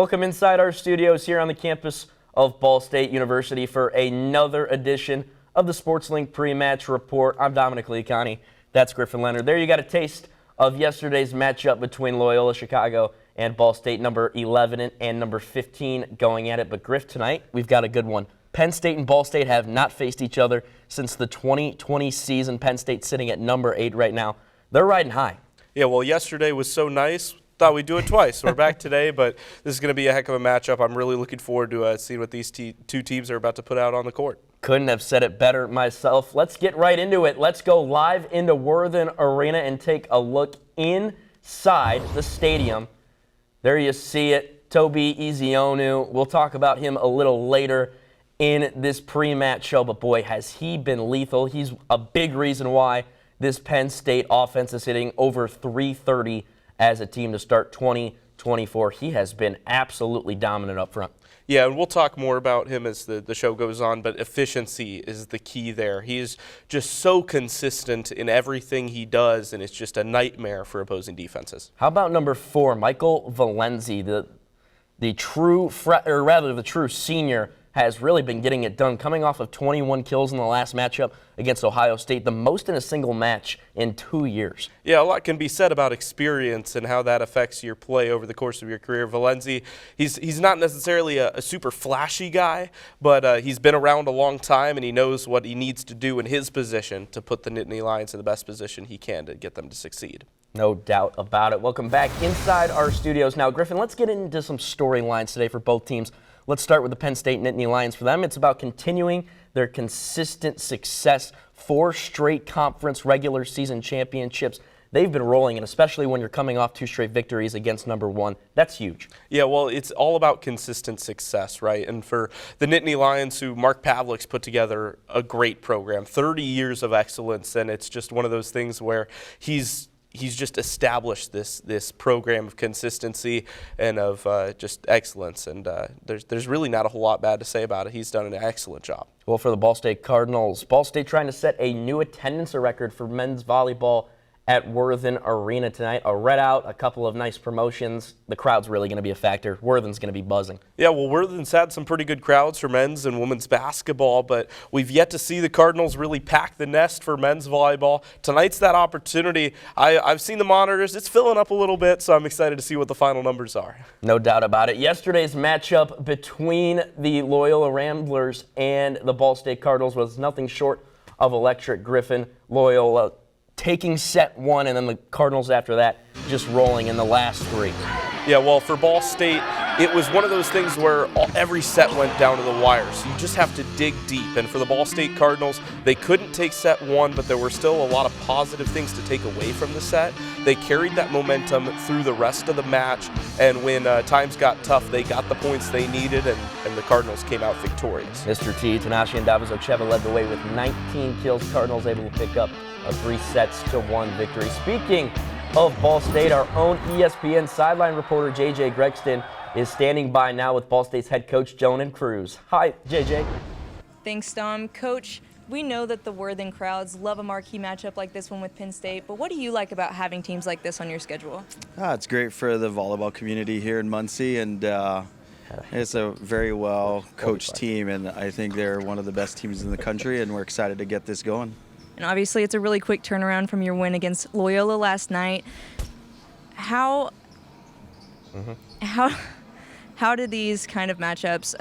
Welcome inside our studios here on the campus of Ball State University for another edition of the SportsLink Pre-Match Report. I'm Dominic Liacone. That's Griffin Leonard. There you got a taste of yesterday's matchup between Loyola Chicago and Ball State, number 11 and number 15 going at it. But Griff, tonight we've got a good one. Penn State and Ball State have not faced each other since the 2020 season. Penn State sitting at number 8 right now. They're riding high. Yeah, well, yesterday was so nice. Thought we'd do it twice. We're back today, but this is going to be a heck of a matchup. I'm really looking forward to seeing what these two teams are about to put out on the court. Couldn't have said it better myself. Let's get right into it. Let's go live into Worthen Arena and take a look inside the stadium. There you see it, Toby Ezeonu. We'll talk about him a little later in this pre-match show, but boy, has he been lethal. He's a big reason why this Penn State offense is hitting over 330 as a team to start 2024. He has been absolutely dominant up front. Yeah, and we'll talk more about him as the show goes on, but efficiency is the key there. He is just so consistent in everything he does, and it's just a nightmare for opposing defenses. How about number 4, Michael Valenzi, the true senior, has really been getting it done, coming off of 21 kills in the last matchup against Ohio State, the most in a single match in 2 years. Yeah, a lot can be said about experience and how that affects your play over the course of your career. Valenzi, he's not necessarily a super flashy guy, but he's been around a long time, and he knows what he needs to do in his position to put the Nittany Lions in the best position he can to get them to succeed. No doubt about it. Welcome back inside our studios. Now, Griffin, let's get into some storylines today for both teams. Let's start with the Penn State Nittany Lions. For them, it's about continuing their consistent success. 4 straight conference regular season championships. They've been rolling, and especially when you're coming off 2 straight victories against number 1. That's huge. Yeah, well, it's all about consistent success, right? And for the Nittany Lions, who Mark Pavlik's put together a great program, 30 years of excellence, and it's just one of those things where he's just established this program of consistency and of just excellence, and there's really not a whole lot bad to say about it. He's done an excellent job. Well, for the Ball State Cardinals, Ball State trying to set a new attendance record for men's volleyball at Worthen Arena tonight. A red out, a couple of nice promotions. The crowd's really going to be a factor. Worthen's going to be buzzing. Yeah, well, Worthen's had some pretty good crowds for men's and women's basketball, but we've yet to see the Cardinals really pack the nest for men's volleyball. Tonight's that opportunity. I've seen the monitors. It's filling up a little bit, so I'm excited to see what the final numbers are. No doubt about it. Yesterday's matchup between the Loyola Ramblers and the Ball State Cardinals was nothing short of electric. Griffin, Loyola taking set 1, and then the Cardinals after that just rolling in the last 3. Yeah, well, for Ball State, it was one of those things where every set went down to the wire, so you just have to dig deep. And for the Ball State Cardinals, they couldn't take set 1, but there were still a lot of positive things to take away from the set. They carried that momentum through the rest of the match, and when times got tough, they got the points they needed, and the Cardinals came out victorious. Mr. T, Tanashi and Davizocheva led the way with 19 kills. Cardinals able to pick up a 3-1 victory. Speaking of Ball State, our own ESPN sideline reporter J.J. Gregston is standing by now with Ball State's head coach Jonan Cruz. Hi, J.J. Thanks, Dom. Coach, we know that the Worthen crowds love a marquee matchup like this one with Penn State, but what do you like about having teams like this on your schedule? It's great for the volleyball community here in Muncie, and it's a very well-coached team, and I think they're one of the best teams in the country, and we're excited to get this going. And obviously, it's a really quick turnaround from your win against Loyola last night. How do these kind of matchups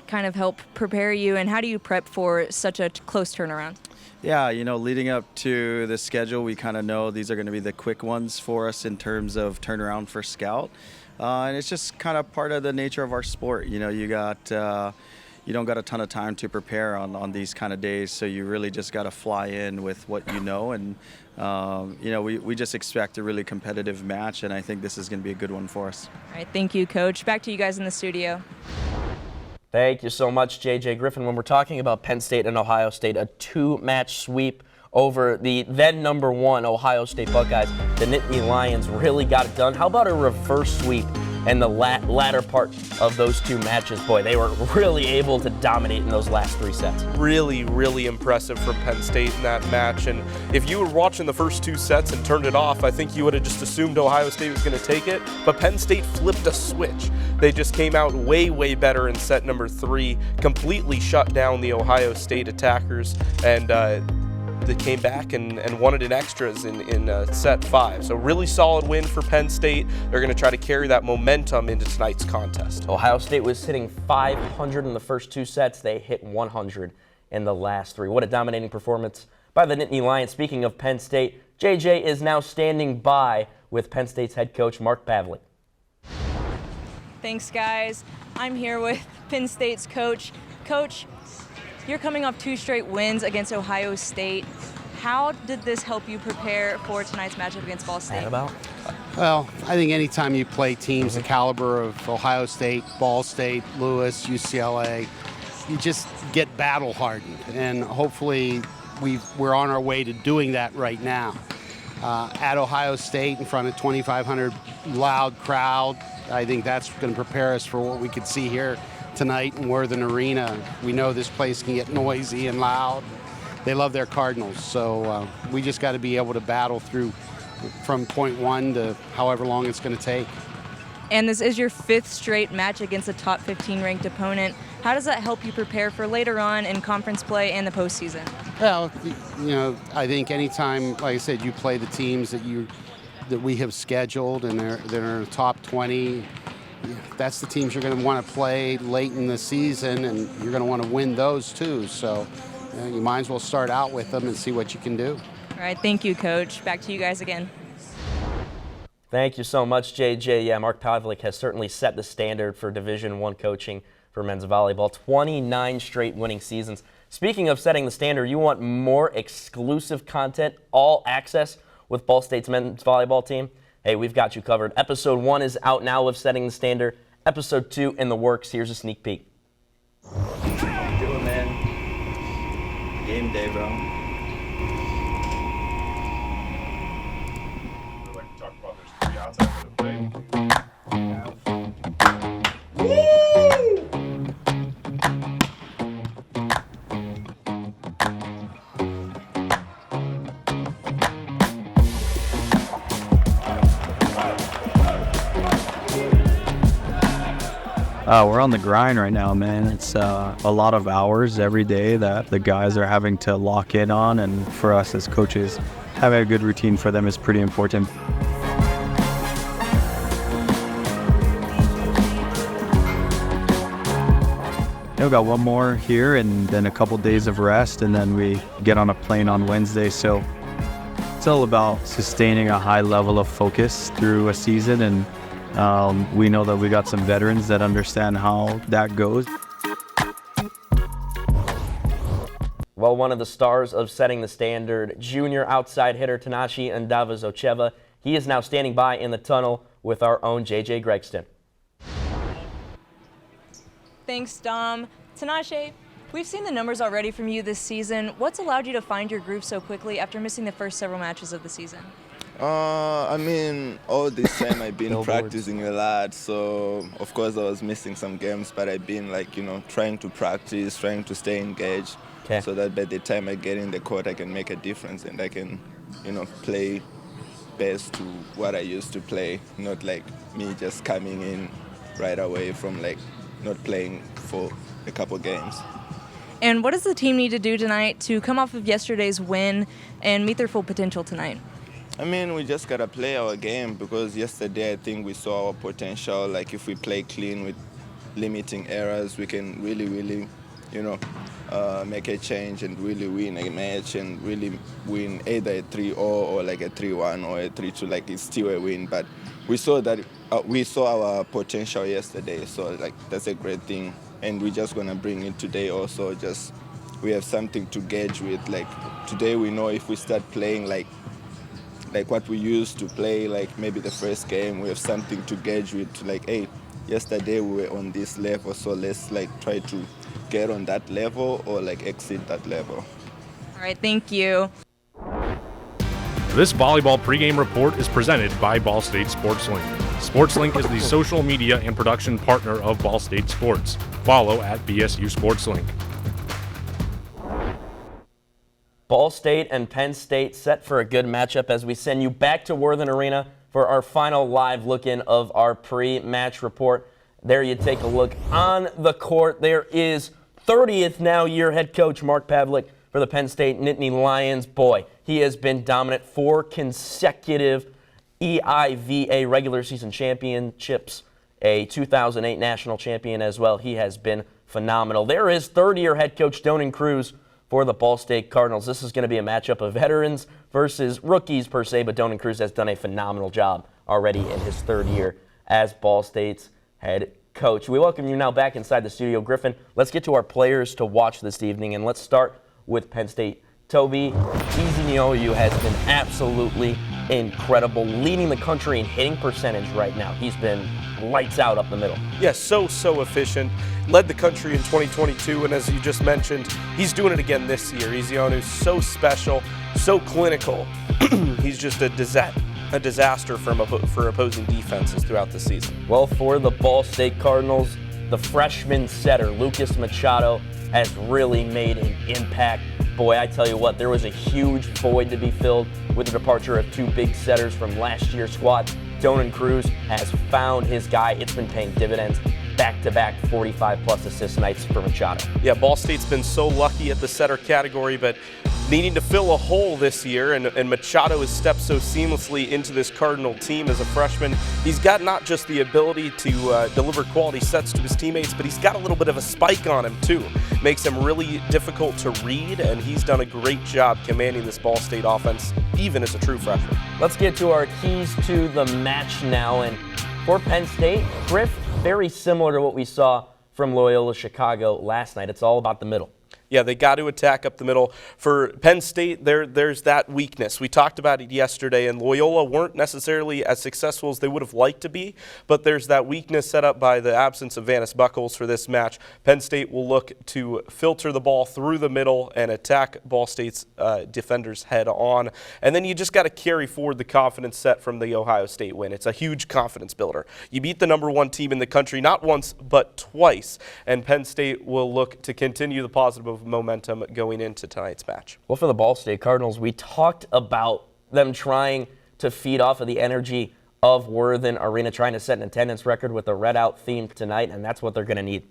kind of help prepare you, and how do you prep for such a close turnaround? Yeah, leading up to the schedule, we kind of know these are going to be the quick ones for us in terms of turnaround for Scout. And it's just kind of part of the nature of our sport. You don't got a ton of time to prepare on these kind of days, so you really just got to fly in with what you know. And, we just expect a really competitive match, and I think this is going to be a good one for us. All right, thank you, Coach. Back to you guys in the studio. Thank you so much, J.J. Griffin. When we're talking about Penn State and Ohio State, a 2-match sweep over the then number 1 Ohio State Buckeyes, the Nittany Lions really got it done. How about a reverse sweep And the latter part of those two matches, boy, they were really able to dominate in those last 3 sets. Really, really impressive from Penn State in that match. And if you were watching the first 2 sets and turned it off, I think you would have just assumed Ohio State was going to take it. But Penn State flipped a switch. They just came out way, way better in set number 3, completely shut down the Ohio State attackers, and they came back and won it in extras in set 5. So really solid win for Penn State. They're going to try to carry that momentum into tonight's contest. Ohio State was hitting 500 in the first 2 sets. They hit 100 in the last 3. What a dominating performance by the Nittany Lions. Speaking of Penn State, JJ is now standing by with Penn State's head coach, Mark Pavlik. Thanks, guys. I'm here with Penn State's coach. Coach, you're coming off 2 straight wins against Ohio State. How did this help you prepare for tonight's matchup against Ball State? Well, I think anytime you play teams the caliber of Ohio State, Ball State, Lewis, UCLA, you just get battle hardened. And hopefully we're on our way to doing that right now. At Ohio State in front of 2,500 loud crowd, I think that's going to prepare us for what we could see here tonight in Worthen Arena. We know this place can get noisy and loud. They love their Cardinals, so we just got to be able to battle through from point 1 to however long it's going to take. And this is your 5th straight match against a top 15 ranked opponent. How does that help you prepare for later on in conference play and the postseason? Well, you know, I think anytime, like I said, you play the teams that we have scheduled and they're in the top 20, that's the teams you're going to want to play late in the season, and you're going to want to win those too. So you might as well start out with them and see what you can do. All right, thank you, Coach. Back to you guys again. Thank you so much, JJ. Yeah, Mark Pavlik has certainly set the standard for Division I coaching for men's volleyball. 29 straight winning seasons. Speaking of setting the standard, you want more exclusive content, all access with Ball State's men's volleyball team? Hey, we've got you covered. Episode 1 is out now of Setting the Standard. Episode 2 in the works. Here's a sneak peek. How you doing, man? Game day, bro. We'd like to talk about there's 3 outside for the play. We're on the grind right now, man. It's a lot of hours every day that the guys are having to lock in on, and for us as coaches, having a good routine for them is pretty important. We got one more here and then a couple days of rest, and then we get on a plane on Wednesday. So it's all about sustaining a high level of focus through a season, and we know that we got some veterans that understand how that goes. Well, one of the stars of Setting the Standard, junior outside hitter Tanashi Ndavazocheva, he is now standing by in the tunnel with our own JJ Gregston. Thanks, Dom. Tanache, we've seen the numbers already from you this season. What's allowed you to find your groove so quickly after missing the first several matches of the season? I mean, all this time I've been practicing a lot, so of course I was missing some games, but I've been trying to practice, trying to stay engaged, so that by the time I get in the court I can make a difference and I can, play best to what I used to play, not like me just coming in right away from not playing for a couple games. And what does the team need to do tonight to come off of yesterday's win and meet their full potential tonight? I mean, we just got to play our game because yesterday I think we saw our potential. Like if we play clean with limiting errors, we can really, make a change and really win a match and really win either a 3-0 or like a 3-1 or a 3-2. Like it's still a win, but we saw that we saw our potential yesterday. So that's a great thing, and we're just gonna bring it today also. Just we have something to gauge with. Like today we know if we start playing like what we used to play, like maybe the first game, we have something to gauge with, hey, yesterday we were on this level, so let's try to get on that level or exceed that level. All right, thank you. This volleyball pregame report is presented by Ball State Sports Link. SportsLink is the social media and production partner of Ball State Sports. Follow at BSU SportsLink. Ball State and Penn State set for a good matchup as we send you back to Worthen Arena for our final live look-in of our pre-match report. There you take a look on the court. There is 30th now year head coach Mark Pavlik for the Penn State Nittany Lions. Boy, he has been dominant. 4 consecutive EIVA regular season championships, a 2008 national champion as well. He has been phenomenal. There is third-year head coach Donan Cruz for the Ball State Cardinals. This is going to be a matchup of veterans versus rookies per se, but Donan Cruz has done a phenomenal job already in his third year as Ball State's head coach. We welcome you now back inside the studio. Griffin, let's get to our players to watch this evening, and let's start with Penn State. Toby Ezinioyu has been absolutely incredible, leading the country in hitting percentage right now. He's been lights out up the middle. Yeah, so efficient. Led the country in 2022, and as you just mentioned, he's doing it again this year. Ezinioyu's so special, so clinical. He's just a disaster for opposing defenses throughout the season. Well, for the Ball State Cardinals, the freshman setter, Lucas Machado, has really made an impact. Boy, I tell you what, there was a huge void to be filled with the departure of 2 big setters from last year's squad. Donan Cruz has found his guy. It's been paying dividends. Back-to-back 45-plus assist nights for Machado. Yeah, Ball State's been so lucky at the setter category, but needing to fill a hole this year, and Machado has stepped so seamlessly into this Cardinal team as a freshman. He's got not just the ability to deliver quality sets to his teammates, but he's got a little bit of a spike on him too. Makes him really difficult to read, and he's done a great job commanding this Ball State offense, even as a true freshman. Let's get to our keys to the match now, and for Penn State, Griff, very similar to what we saw from Loyola Chicago last night. It's all about the middle. Yeah, they got to attack up the middle. For Penn State, there's that weakness. We talked about it yesterday, and Loyola weren't necessarily as successful as they would have liked to be, but there's that weakness set up by the absence of Vanis Buckles for this match. Penn State will look to filter the ball through the middle and attack Ball State's defenders head on. And then you just got to carry forward the confidence set from the Ohio State win. It's a huge confidence builder. You beat the #1 team in the country not once, but twice, and Penn State will look to continue the positive momentum going into tonight's match. Well, for the Ball State Cardinals, we talked about them trying to feed off of the energy of Worthen Arena, trying to set an attendance record with a red-out theme tonight, and that's what they're going to need.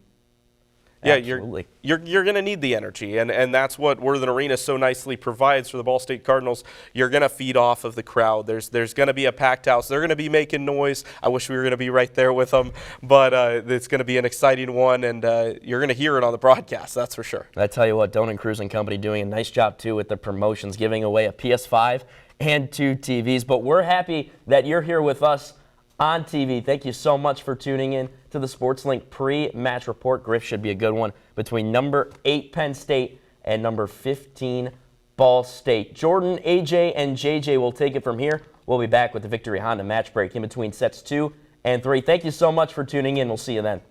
Yeah, Absolutely. you're going to need the energy, and that's what Worthen Arena so nicely provides for the Ball State Cardinals. You're going to feed off of the crowd. There's going to be a packed house. They're going to be making noise. I wish we were going to be right there with them, but it's going to be an exciting one, and you're going to hear it on the broadcast, that's for sure. I tell you what, Donan Cruz and company doing a nice job, too, with the promotions, giving away a PS5 and 2 TVs. But we're happy that you're here with us on TV. Thank you so much for tuning in to the SportsLink pre-match report. Griff, should be a good one between number 8 Penn State and number 15 Ball State. Jordan, AJ, and JJ will take it from here. We'll be back with the Victory Honda match break in between sets 2 and 3. Thank you so much for tuning in. We'll see you then.